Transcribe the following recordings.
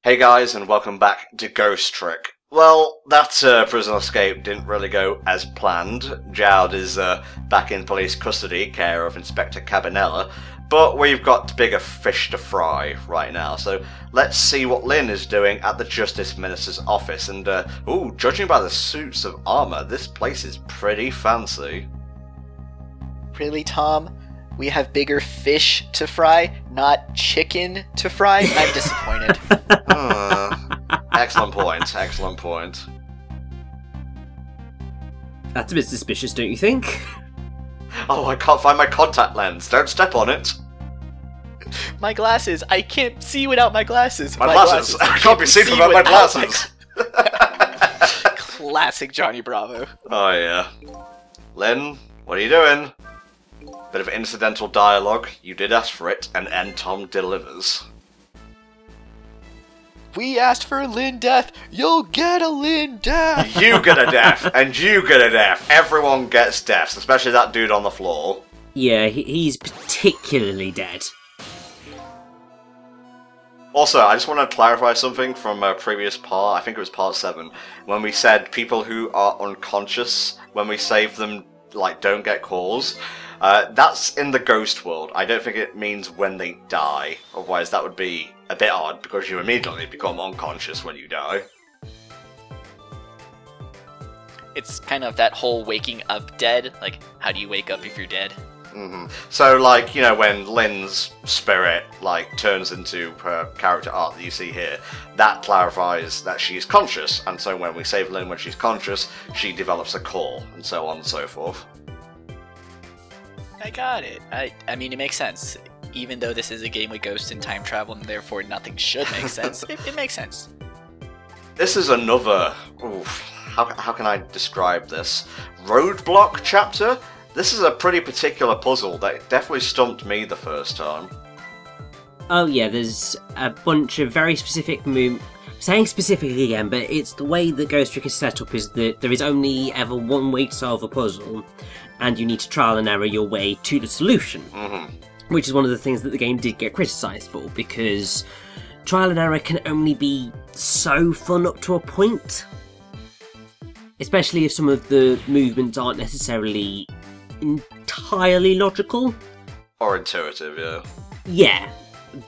Hey guys, and welcome back to Ghost Trick. Well, that prison escape didn't really go as planned. Jowd is back in police custody, care of Inspector Cabanella, but we've got bigger fish to fry right now, so let's see what Lynn is doing at the Justice Minister's office, and ooh, judging by the suits of armour, this place is pretty fancy. Really, Tom? We have bigger fish to fry, not chicken to fry? I'm disappointed. Excellent point, excellent point. That's a bit suspicious, don't you think? Oh, I can't find my contact lens. Don't step on it. My glasses. I can't see without my glasses. My glasses. I can't be seen without my glasses. Classic Johnny Bravo. Oh, yeah. Lynn, what are you doing? Bit of incidental dialogue. You did ask for it, and Tom delivers. We asked for Lynn death. You'll get a Lynn death. You get a death, and you get a death. Everyone gets deaths, especially that dude on the floor. Yeah, he's particularly dead. Also, I just want to clarify something from a previous part, I think it was part 7, when we said people who are unconscious, when we save them, like, don't get calls. That's in the ghost world. I don't think it means when they die, otherwise that would be a bit odd, because you immediately become unconscious when you die. It's kind of that whole waking up dead, like, how do you wake up if you're dead? So, like, you know, when Lynn's spirit, like, turns into her character art that you see here, that clarifies that she's conscious, and so when we save Lynn when she's conscious, she develops a call, and so on and so forth. I got it. I mean, it makes sense. Even though this is a game with ghosts and time travel, and therefore nothing should make sense, it makes sense. This is another... Oof, how can I describe this? Roadblock chapter? This is a pretty particular puzzle that definitely stumped me the first time. Oh yeah, there's a bunch of very specific saying specifically again, but it's the way that Ghost Trick is set up is that there is only ever one way to solve a puzzle, and you need to trial and error your way to the solution. Which is one of the things that the game did get criticised for, because trial and error can only be so fun up to a point. Especially if some of the movements aren't necessarily entirely logical. Or intuitive, yeah. Yeah,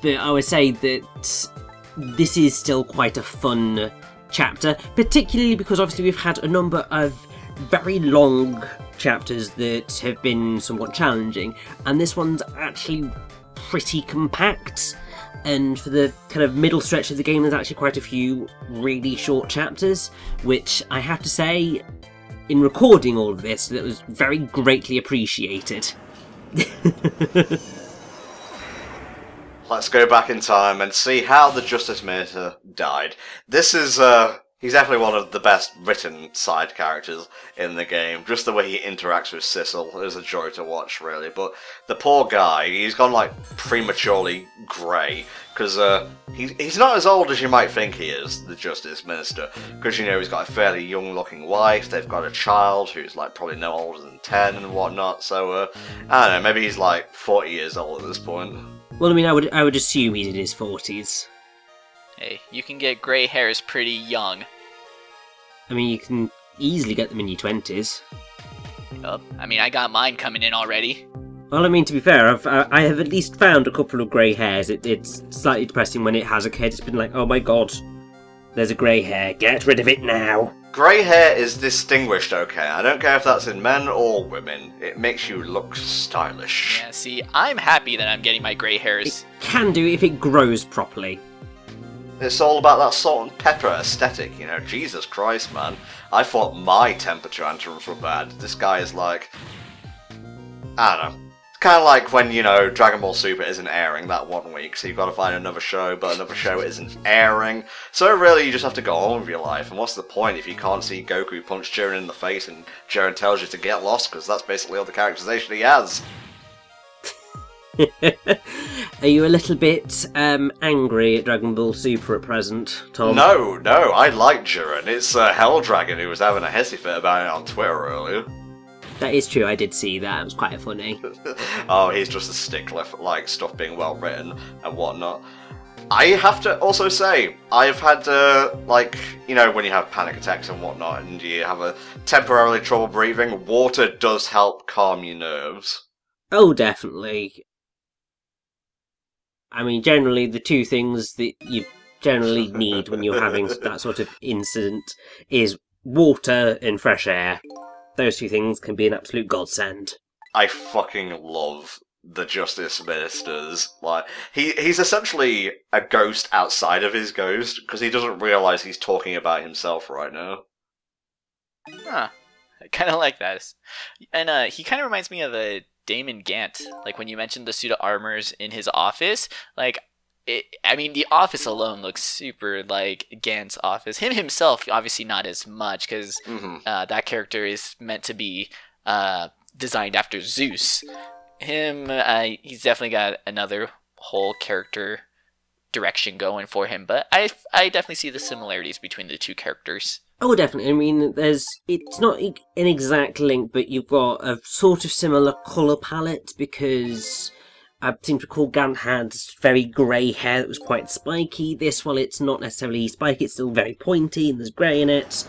but I would say that this is still quite a fun chapter, particularly because obviously we've had a number of very long chapters that have been somewhat challenging, and this one's actually pretty compact, and for the kind of middle stretch of the game there's actually quite a few really short chapters, which I have to say, in recording all of this, that was very greatly appreciated. Let's go back in time and see how the Justice Minister died. This is, he's definitely one of the best written side characters in the game. Just the way he interacts with Sissel is a joy to watch, really. But the poor guy, he's gone, like, prematurely grey. Because he's not as old as you might think he is, the Justice Minister. Because, you know, he's got a fairly young-looking wife, they've got a child who's, like, probably no older than 10 and whatnot. So, I don't know, maybe he's, like, 40 years old at this point. Well, I mean, I would assume he's in his 40s. Hey, you can get grey hairs pretty young. I mean, you can easily get them in your 20s. Oh, I mean, I got mine coming in already. Well, I mean, to be fair, I have at least found a couple of grey hairs. It's slightly depressing when it has a kid. It's been like, oh my god, there's a grey hair. Get rid of it now. Grey hair is distinguished, okay? I don't care if that's in men or women. It makes you look stylish. Yeah, see, I'm happy that I'm getting my grey hairs. It can do if it grows properly. It's all about that salt and pepper aesthetic, you know? Jesus Christ, man. I thought my temper tantrums were bad. This guy is like... I don't know. It's kind of like when, you know, Dragon Ball Super isn't airing that one week, so you've got to find another show, but another show isn't airing. So really, you just have to go on with your life, and what's the point if you can't see Goku punch Jiren in the face and Jiren tells you to get lost, because that's basically all the characterization he has. Are you a little bit angry at Dragon Ball Super at present, Tom? No, I like Jiren. It's Hell Dragon who was having a hissy fit about it on Twitter earlier. That is true, I did see that, it was quite funny. Oh, he's just a stickler for, like, stuff being well written and whatnot. I have to also say, I've had, like, you know, when you have panic attacks and whatnot, and you have a temporarily trouble breathing, water does help calm your nerves. Oh, definitely. I mean, generally, the two things that you generally need when you're having that sort of incident is water and fresh air. Those two things can be an absolute godsend. I fucking love the Justice Ministers. Like, he's essentially a ghost outside of his ghost, because he doesn't realise he's talking about himself right now. Huh. I kind of like that. And he kind of reminds me of a Damon Gant. Like, when you mentioned the suit of armors in his office, like, I mean, the office alone looks super like Gant's office. Him himself, obviously not as much, because that character is meant to be designed after Zeus. Him, he's definitely got another whole character direction going for him, but I definitely see the similarities between the two characters. Oh, definitely. I mean, it's not an exact link, but you've got a sort of similar colour palette, because I seem to recall Gant had very grey hair that was quite spiky. This, while it's not necessarily spiky, it's still very pointy, and there's grey in it.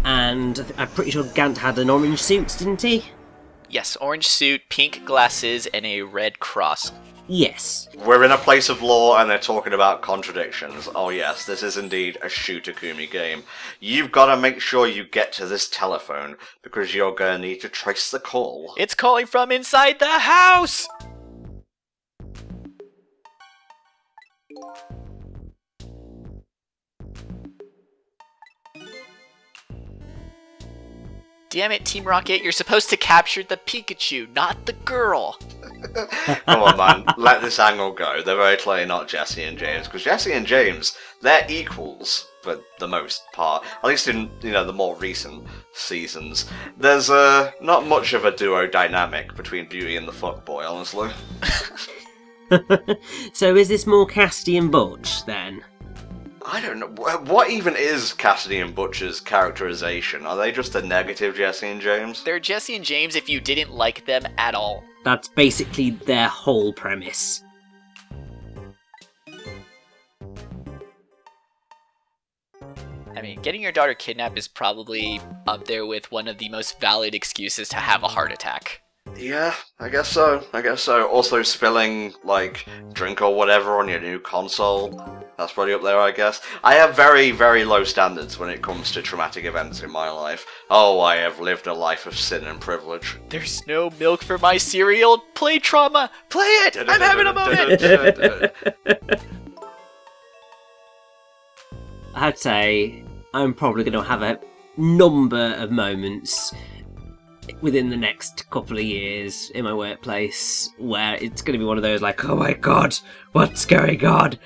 And I'm pretty sure Gant had an orange suit, didn't he? Yes, orange suit, pink glasses, and a red cross. Yes. We're in a place of law and they're talking about contradictions. Oh yes, this is indeed a Shu-Takumi game. You've got to make sure you get to this telephone, because you're going to need to trace the call. It's calling from inside the house! Damn it, Team Rocket, you're supposed to capture the Pikachu, not the girl. Come on, man, let this angle go. They're very clearly not Jesse and James, because Jesse and James, they're equals for the most part. At least in, you know, the more recent seasons. There's not much of a duo dynamic between Beauty and the fuckboy, honestly. So is this more Cassidy and Butch, then? I don't know. What even is Cassidy and Butch's characterization? Are they just a negative Jesse and James? They're Jesse and James if you didn't like them at all. That's basically their whole premise. I mean, getting your daughter kidnapped is probably up there with one of the most valid excuses to have a heart attack. Yeah, I guess so. Also spilling, like, drink or whatever on your new console. That's probably up there, I guess. I have very, very low standards when it comes to traumatic events in my life. Oh, I have lived a life of sin and privilege. There's no milk for my cereal. Play trauma. Play it. I'm having a moment. I'd say I'm probably going to have a number of moments within the next couple of years in my workplace where it's going to be one of those like, oh my god, what's going on?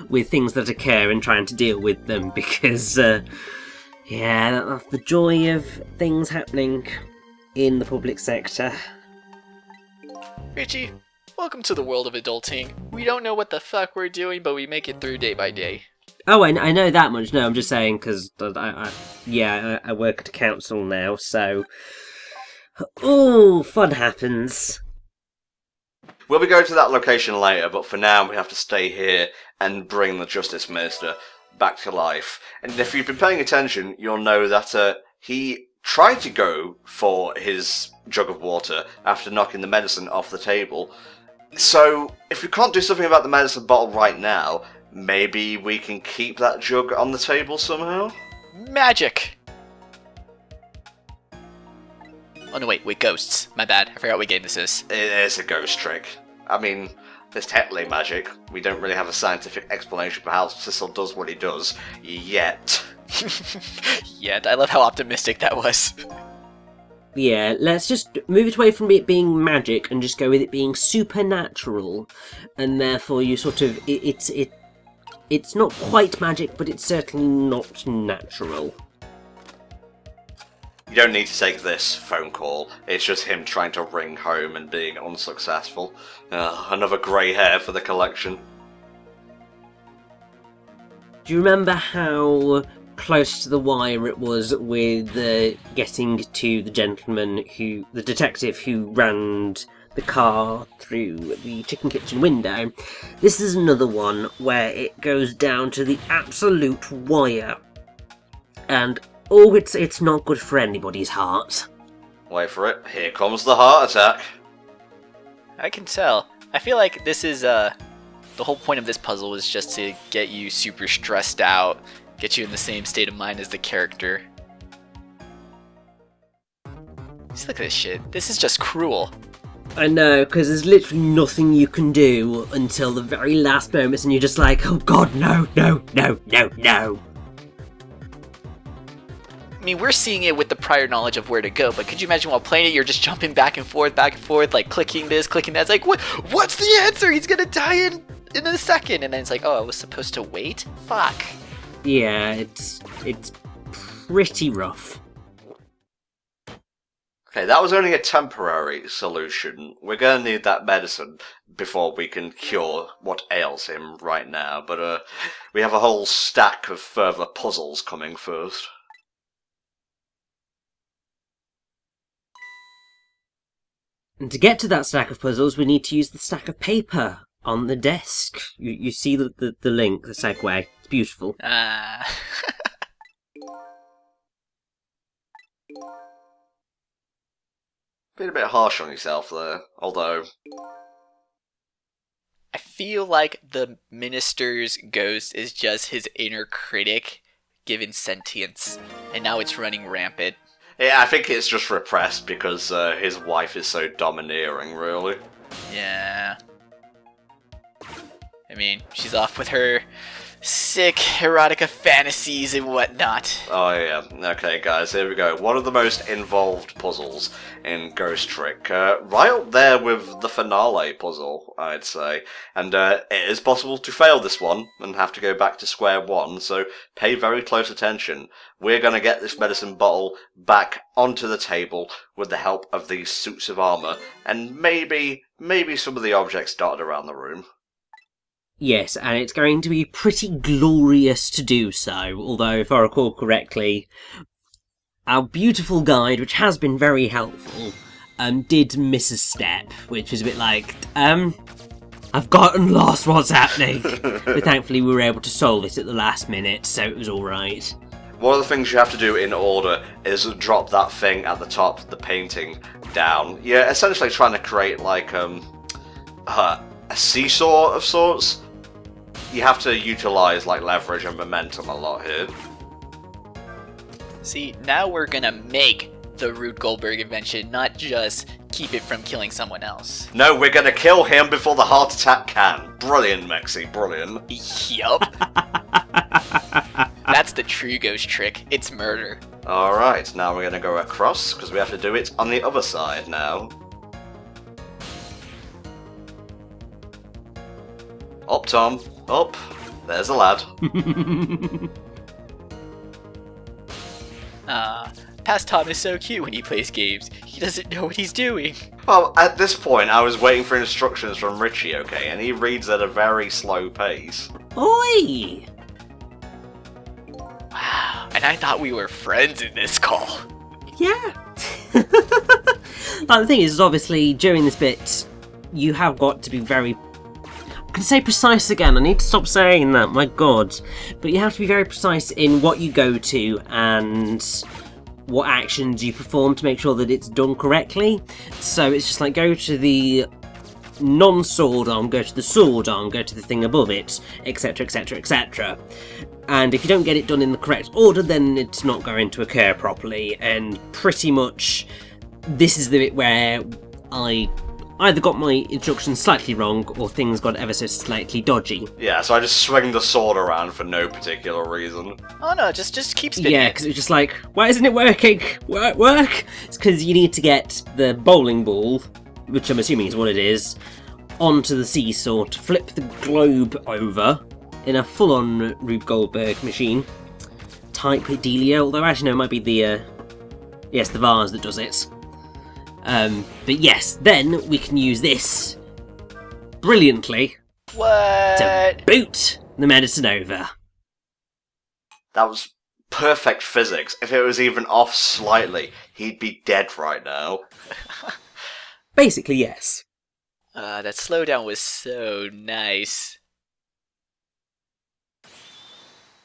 With things that occur and trying to deal with them, because yeah, that's the joy of things happening in the public sector. Richie, welcome to the world of adulting. We don't know what the fuck we're doing, but we make it through day by day. Oh, I know that much. No, I'm just saying because I work at a council now, so fun happens. We'll be going to that location later, but for now we have to stay here and bring the Justice Minister back to life. And if you've been paying attention, you'll know that he tried to go for his jug of water after knocking the medicine off the table. So, if we can't do something about the medicine bottle right now, maybe we can keep that jug on the table somehow? Magic! Oh no, wait, ghosts. My bad, I forgot what game this is. It is a ghost trick. I mean, it's technically magic. We don't really have a scientific explanation for how Sissel does what he does, yet. Yet, I love how optimistic that was. Yeah, let's just move it away from it being magic and just go with it being supernatural. And therefore you sort of, it's not quite magic, but it's certainly not natural. You don't need to take this phone call. It's just him trying to ring home and being unsuccessful. Another grey hair for the collection. Do you remember how close to the wire it was with getting to the detective who ran the car through the chicken kitchen window. This is another one where it goes down to the absolute wire. And, oh, it's not good for anybody's heart. Wait for it. Here comes the heart attack. I can tell. I feel like this is, the whole point of this puzzle was just to get you super stressed out, get you in the same state of mind as the character. Just look at this shit. This is just cruel. I know, because there's literally nothing you can do until the very last moments, and you're just like, oh god, no, no, no, no, no. I mean, we're seeing it with the prior knowledge of where to go, but could you imagine while playing it, you're just jumping back and forth, like clicking this, clicking that. It's like, what's the answer? He's gonna die in a second. And then it's like, oh, I was supposed to wait? Fuck. Yeah, it's pretty rough. Okay, that was only a temporary solution. We're gonna need that medicine before we can cure what ails him right now, but we have a whole stack of further puzzles coming first. And to get to that stack of puzzles, we need to use the stack of paper on the desk. You see the link, the segue. It's beautiful. Being a bit harsh on yourself there, although... I feel like the minister's ghost is just his inner critic given sentience, and now it's running rampant. Yeah, I think it's just repressed because his wife is so domineering, really. Yeah. I mean, she's off with her sick erotica fantasies and whatnot. Oh yeah, okay guys, here we go. One of the most involved puzzles in Ghost Trick. Right up there with the finale puzzle, I'd say. And it is possible to fail this one and have to go back to square one, so pay very close attention. We're gonna get this medicine bottle back onto the table with the help of these suits of armour, and maybe some of the objects dotted around the room. Yes, and it's going to be pretty glorious to do so, although if I recall correctly, our beautiful guide, which has been very helpful, did miss a step, which was a bit like, I've gotten lost what's happening. But thankfully we were able to solve it at the last minute, so it was alright. One of the things you have to do in order is drop that thing at the top, the painting, down. You're essentially trying to create like a seesaw of sorts. You have to utilise like leverage and momentum a lot here. See, now we're gonna make the Rube Goldberg invention, not just keep it from killing someone else. No, we're gonna kill him before the heart attack can. Brilliant, Mexi, brilliant. Yup. That's the true Ghost Trick. It's murder. Alright, now we're gonna go across, because we have to do it on the other side now. Up, Tom. Up. There's a lad. Past Tom is so cute when he plays games. He doesn't know what he's doing. Well, at this point, I was waiting for instructions from Richie, okay, and he reads at a very slow pace. Oi! Wow, and I thought we were friends in this call. Yeah. But the thing is, obviously, during this bit, you have got to be very... I can say precise again, I need to stop saying that, my god. But you have to be very precise in what you go to and what actions you perform to make sure that it's done correctly. So it's just like go to the non-sword arm, go to the sword arm, go to the thing above it, etc, etc, etc. And if you don't get it done in the correct order, then it's not going to occur properly, and pretty much this is the bit where I either got my instructions slightly wrong or things got ever so slightly dodgy. Yeah, so I just swing the sword around for no particular reason. Oh no, just keep spinning. Yeah, because it was just like, why isn't it working? Work? It's because you need to get the bowling ball, which I'm assuming is what it is, onto the seesaw to flip the globe over in a full-on Rube Goldberg machine type dealio, although actually no, it might be the, yes, the vase that does it. But yes, then we can use this brilliantly to boot the medicine over. That was perfect physics. If it was even off slightly, he'd be dead right now. Basically, yes. That slowdown was so nice.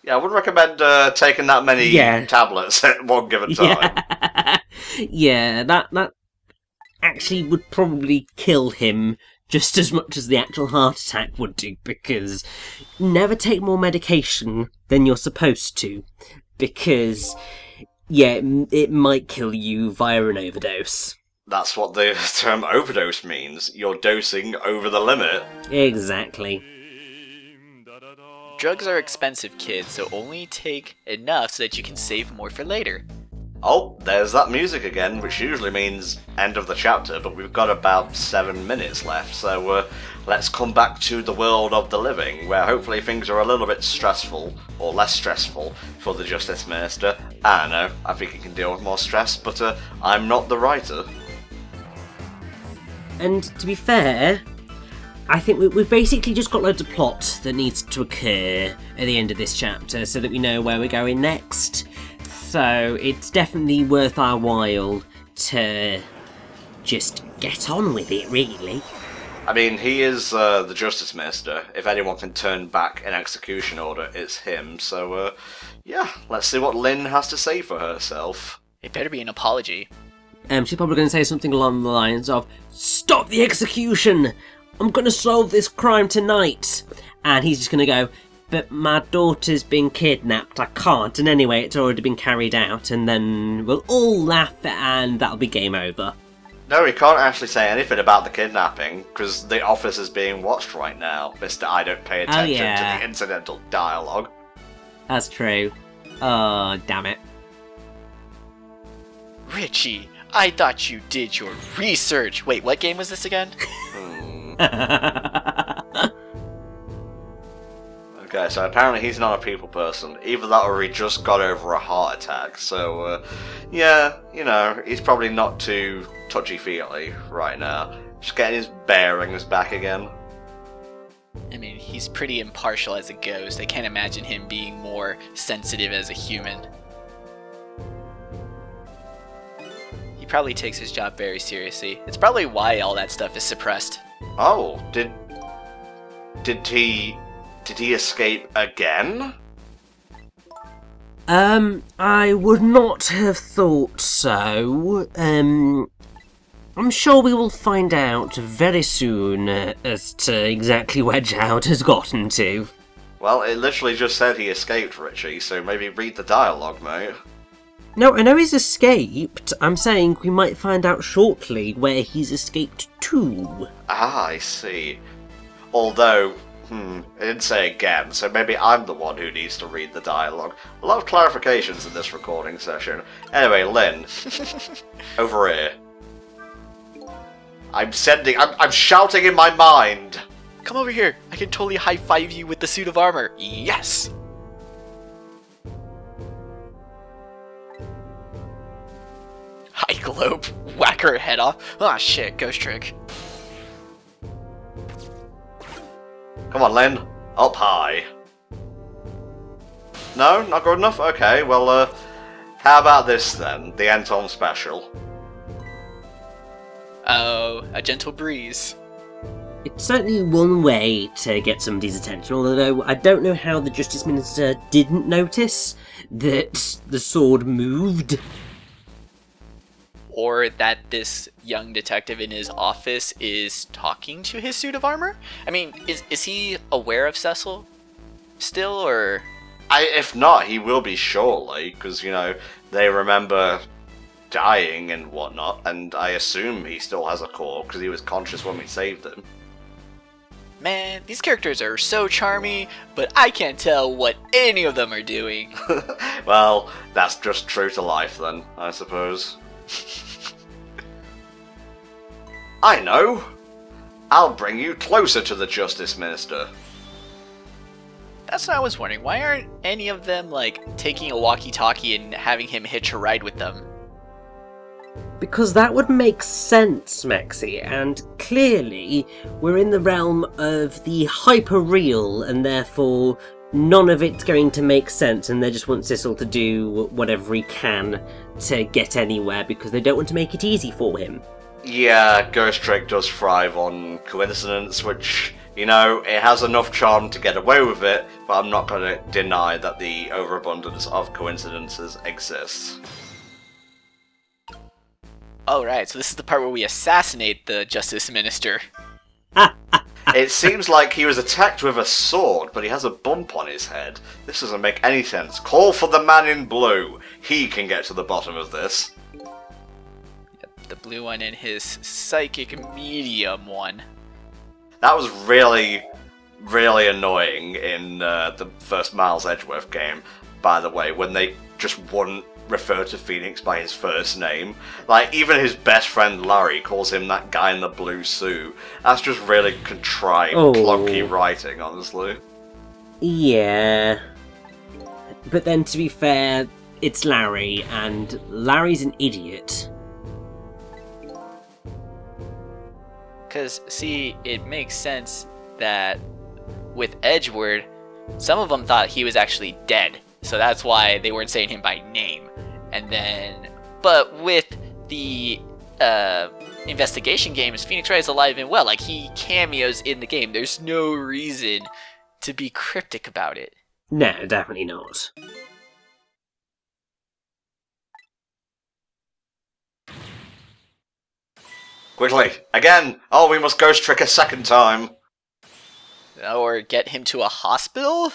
Yeah, I would recommend taking that many tablets at one given time. Yeah, that actually would probably kill him just as much as the actual heart attack would do, because never take more medication than you're supposed to, because, yeah, it might kill you via an overdose. That's what the term overdose means. You're dosing over the limit. Exactly. Drugs are expensive, kids, so only take enough so that you can save more for later. Oh, there's that music again, which usually means end of the chapter, but we've got about 7 minutes left, so let's come back to the world of the living, where hopefully things are a little bit stressful, or less stressful, for the Justice Minister. I don't know, I think he can deal with more stress, but I'm not the writer. And to be fair, I think we've basically just got loads of plot that needs to occur at the end of this chapter, so that we know where we're going next. So it's definitely worth our while to just get on with it, really. I mean, he is the Justice Minister. If anyone can turn back an execution order, it's him. So, yeah, let's see what Lynn has to say for herself. It better be an apology. She's probably going to say something along the lines of, "Stop the execution! I'm going to solve this crime tonight!" And he's just going to go, "But my daughter's been kidnapped, I can't, and anyway, it's already been carried out," and then we'll all laugh and that'll be game over. No, he can't actually say anything about the kidnapping, because the office is being watched right now, Mr. I don't pay attention to the incidental dialogue. That's true. Oh, damn it. Richie, I thought you did your research. Wait, what game was this again? Okay, so apparently he's not a people person. Either that or he just got over a heart attack. So, yeah, you know, he's probably not too touchy-feely right now. Just getting his bearings back again. I mean, he's pretty impartial as a ghost. I can't imagine him being more sensitive as a human. He probably takes his job very seriously. It's probably why all that stuff is suppressed. Oh, did he escape again? I would not have thought so. I'm sure we will find out very soon as to exactly where Jowd has gotten to. Well, it literally just said he escaped, Richie, so maybe read the dialogue, mate. No, I know he's escaped. I'm saying we might find out shortly where he's escaped to. Ah, I see. Although, it didn't say again, so maybe I'm the one who needs to read the dialogue. A lot of clarifications in this recording session. Anyway, Lynn, over here. I'm shouting in my mind. Come over here. I can totally high-five you with the suit of armor. Yes! Hi, Globe. Whack her head off. Ah, shit. Ghost trick. Come on, Lynn. Up high. No? Not good enough? Okay, well, how about this then? The Anton special. Oh, a gentle breeze. It's certainly one way to get somebody's attention, although I don't know how the Justice Minister didn't notice that the sword moved. Or that this young detective in his office is talking to his suit of armor? I mean, is he aware of Cecil still, or...? If not, he will be shortly, because, you know, they remember dying and whatnot, and I assume he still has a core, because he was conscious when we saved him. Man, these characters are so charming, but I can't tell what any of them are doing. Well, that's just true to life then, I suppose. I know! I'll bring you closer to the Justice Minister. That's what I was wondering. Why aren't any of them, like, taking a walkie-talkie and having him hitch a ride with them? Because that would make sense, Maxie, and clearly we're in the realm of the hyper-real, and therefore none of it's going to make sense, and they just want Cecil to do whatever he can to get anywhere because they don't want to make it easy for him. Yeah, Ghost Trick does thrive on coincidence, which, you know, it has enough charm to get away with it, but I'm not going to deny that the overabundance of coincidences exists. Oh, right, so this is the part where we assassinate the Justice Minister. It seems like he was attacked with a sword, but he has a bump on his head. This doesn't make any sense. Call for the man in blue. He can get to the bottom of this. The blue one and his psychic medium one. That was really, really annoying in the first Miles Edgeworth game, by the way, when they just wouldn't refer to Phoenix by his first name. Like, even his best friend Larry calls him that guy in the blue suit. That's just really contrived, clunky writing, honestly. Yeah. But then, to be fair, it's Larry, and Larry's an idiot. Because, see, it makes sense that with Edgeworth, some of them thought he was actually dead. So that's why they weren't saying him by name. And then, but with the investigation games, Phoenix Wright is alive and well. Like, he cameos in the game. There's no reason to be cryptic about it. No, definitely not. Quickly, again! Oh, we must Ghost Trick a second time! Or get him to a hospital?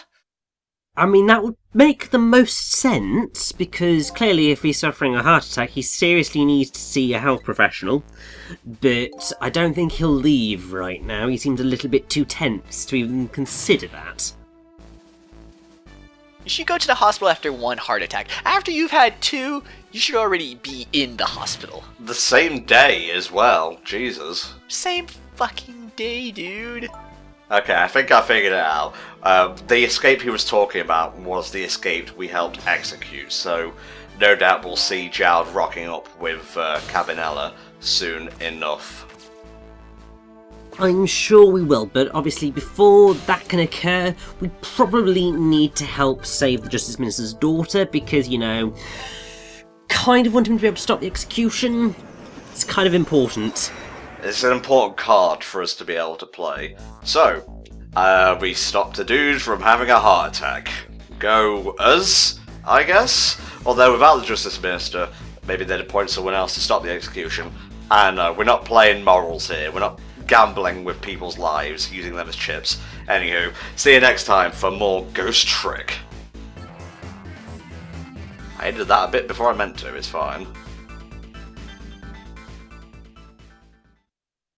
I mean, that would make the most sense, because clearly if he's suffering a heart attack, he seriously needs to see a health professional. But I don't think he'll leave right now. He seems a little bit too tense to even consider that. You should go to the hospital after one heart attack. After you've had two, you should already be in the hospital. The same day as well, Jesus. Same fucking day, dude. Okay, I think I figured it out. The escape he was talking about was the escape we helped execute, so no doubt we'll see Jowd rocking up with Cabinella soon enough. I'm sure we will, but obviously before that can occur, we probably need to help save the Justice Minister's daughter, because, you know, kind of want him to be able to stop the execution. It's kind of important. It's an important card for us to be able to play. So, we stopped a dude from having a heart attack. Go us, I guess? Although without the Justice Minister, maybe they'd appoint someone else to stop the execution. And we're not playing morals here. We're not gambling with people's lives, using them as chips. Anywho, see you next time for more Ghost Trick. I did that a bit before I meant to, it's fine.